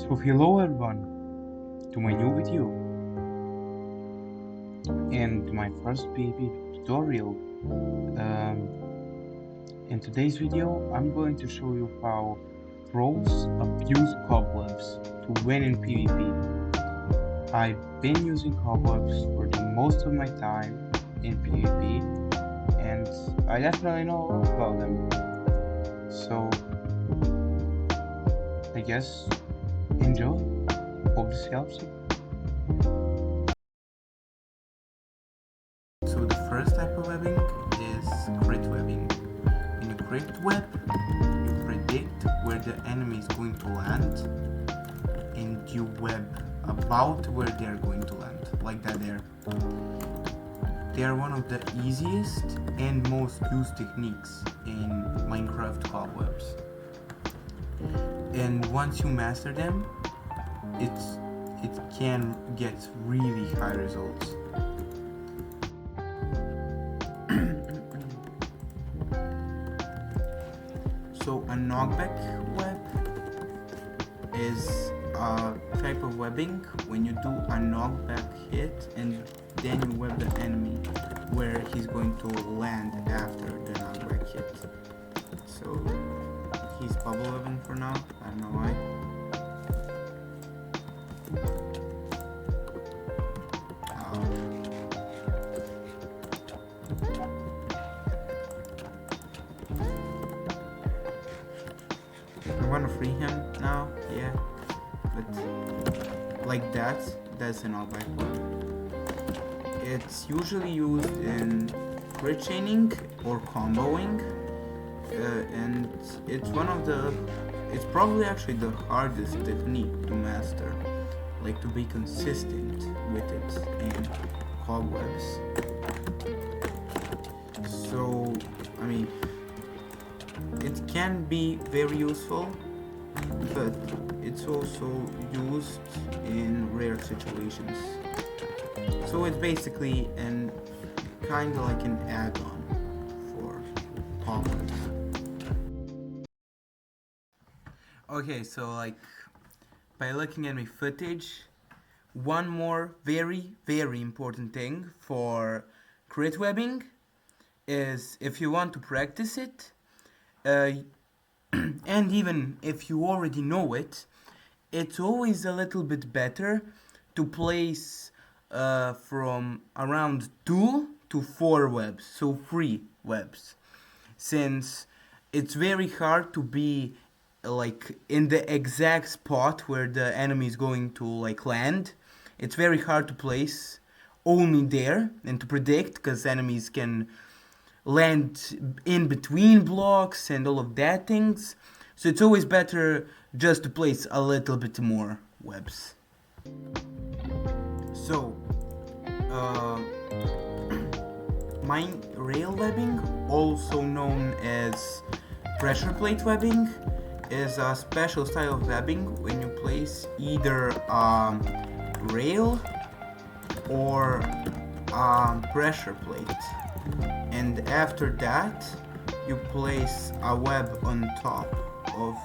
So hello everyone to my new video and my first PvP tutorial. In today's video I'm going to show you how pros abuse cobwebs to win in PvP. I've been using cobwebs for the most of my time in PvP and I definitely know a lot about them. So I guess enjoy. Hope this helps you. So the first type of webbing is crit webbing. In a crit web, you predict where the enemy is going to land and you web about where they are going to land, like that there. They are one of the easiest and most used techniques in Minecraft cobwebs. And once you master them, it can get really high results. So a knockback web is a type of webbing when you do a knockback hit and then you web the enemy where he's going to land after the knockback hit. So he's bubble webbing for now, I don't know why. I want to free him now, yeah, but like that's an knockback one. It's usually used in crit chaining or comboing, and it's probably actually the hardest technique to master, like to be consistent with it in cobwebs. So, I mean, it can be very useful, but it's also used in rare situations. So it's basically kind of like an add-on for cobwebs. Okay, so like by looking at my footage, one more very important thing for crit webbing is if you want to practice it, and even if you already know it, it's always a little bit better to place from around 2 to 4 webs, so 3 webs, since it's very hard to be like in the exact spot where the enemy is going to like land. It's very hard to place only there and to predict, because enemies can land in between blocks and all of that things. So it's always better just to place a little bit more webs. So mine rail webbing, also known as pressure plate webbing, is a special style of webbing when you place either a rail or a pressure plate, and after that you place a web on top of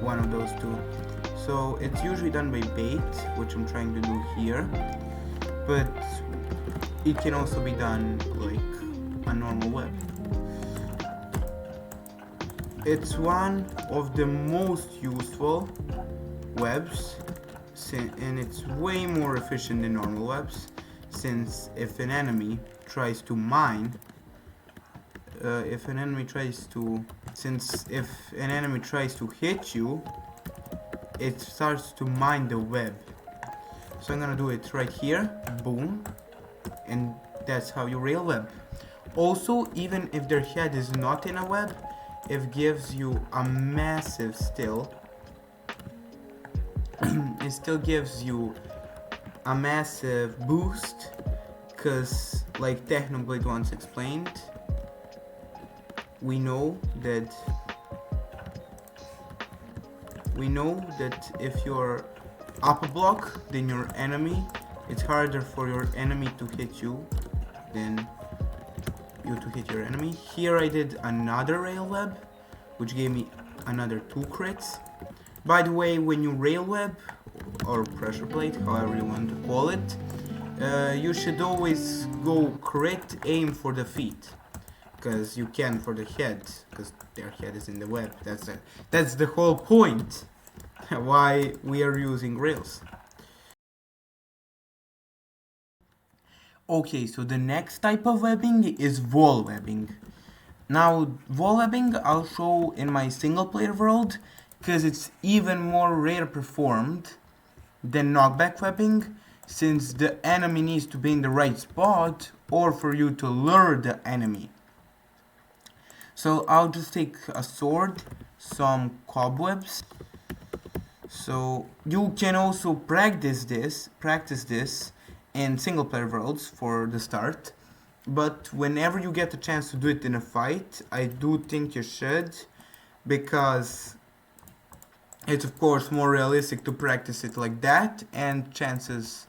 one of those two. So it's usually done by bait, which I'm trying to do here, but it can also be done like a normal web. It's one of the most useful webs, and it's way more efficient than normal webs, since if an enemy tries to mine, if an enemy tries to hit you, it starts to mine the web. So I'm gonna do it right here, boom, and that's how you rail web. Also, even if their head is not in a web, it gives you a massive it still gives you a massive boost, because like Technoblade once explained, we know that if you're up a block than your enemy, it's harder for your enemy to hit you than you to hit your enemy. Here I did another rail web, which gave me another 2 crits. By the way, when you rail web or pressure plate, however you want to call it, you should always go correct aim for the feet, because you can for the head, because their head is in the web. That's the whole point why we are using rails. Okay, so the next type of webbing is wall webbing. Now, wall webbing I'll show in my single player world, because it's even more rare performed than knockback webbing, since the enemy needs to be in the right spot or for you to lure the enemy. So I'll just take a sword, some cobwebs. So you can also practice this in single player worlds for the start, but whenever you get a chance to do it in a fight, I do think you should, because it's of course more realistic to practice it like that, and chances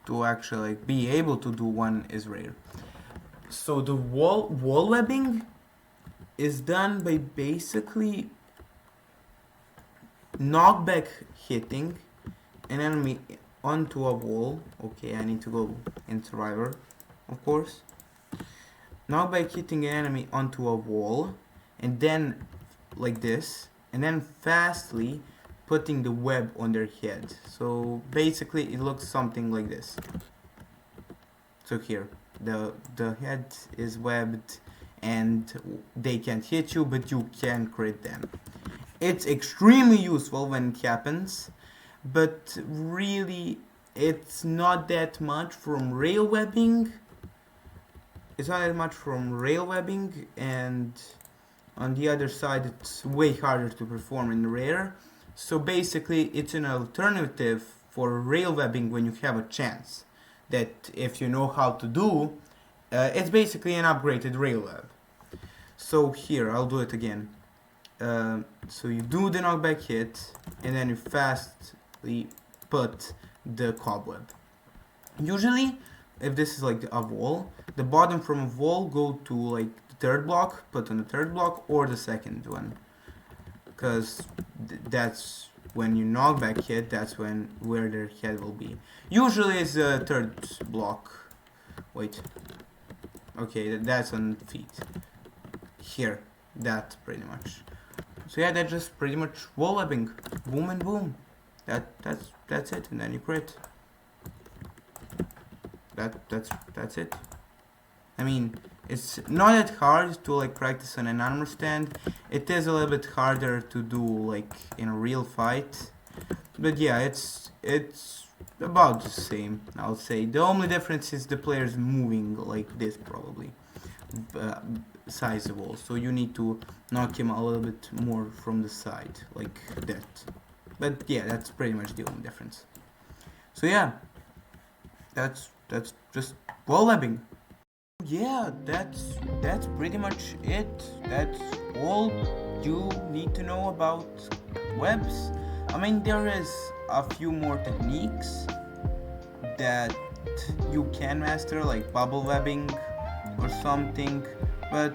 to actually be able to do one is rare. So the wall webbing is done by basically knockback hitting an enemy onto a wall. Okay, I need to go in survivor, of course. Knockback hitting an enemy onto a wall, and then like this, and then fastly putting the web on their head. So basically it looks something like this. So here, the head is webbed and they can't hit you, but you can crit them. It's extremely useful when it happens, but really it's not that much from rail webbing. And on the other side it's way harder to perform in rare. So basically it's an alternative for rail webbing when you have a chance, that if you know how to do, it's basically an upgraded rail web. So here, I'll do it again. So you do the knockback hit, and then you fastly put the cobweb. Usually, if this is like a wall, the bottom from a wall go to like the third block, put on the third block, or the second one. Because that's when you knockback hit, that's where their head will be. Usually it's the third block. Wait. Okay, that's on feet. Here, that pretty much. So yeah, that's just pretty much wall webbing. Boom and boom. That's it, and then you crit. That's it. I mean, it's not that hard to like practice on an armor stand. It is a little bit harder to do like in a real fight. But yeah, it's about the same, I'll say. The only difference is the player's moving like this probably. Sizable, so you need to knock him a little bit more from the side, like that. But yeah, that's pretty much the only difference. So yeah, that's just wall webbing. Yeah, that's pretty much it. That's all you need to know about webs. I mean, there is a few more techniques that you can master, like bubble webbing or something, or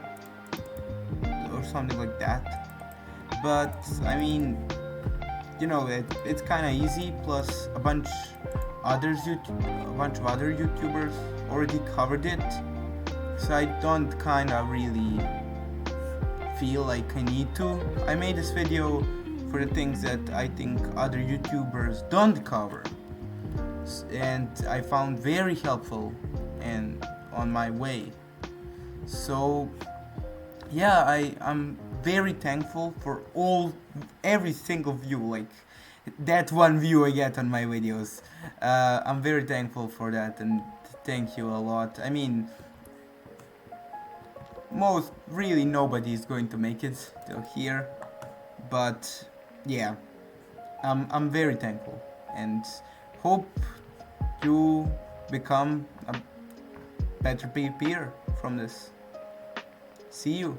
something like that. But I mean, you know, it's kind of easy. Plus, a bunch of other YouTubers already covered it, so I don't kind of really feel like I need to. I made this video for the things that I think other YouTubers don't cover, and I found very helpful and on my way. So yeah, I'm very thankful for every single view, like that one view I get on my videos. I'm very thankful for that, and thank you a lot. I mean, really nobody is going to make it till here, but yeah, I'm very thankful, and hope you become a better PvPer from this. See you.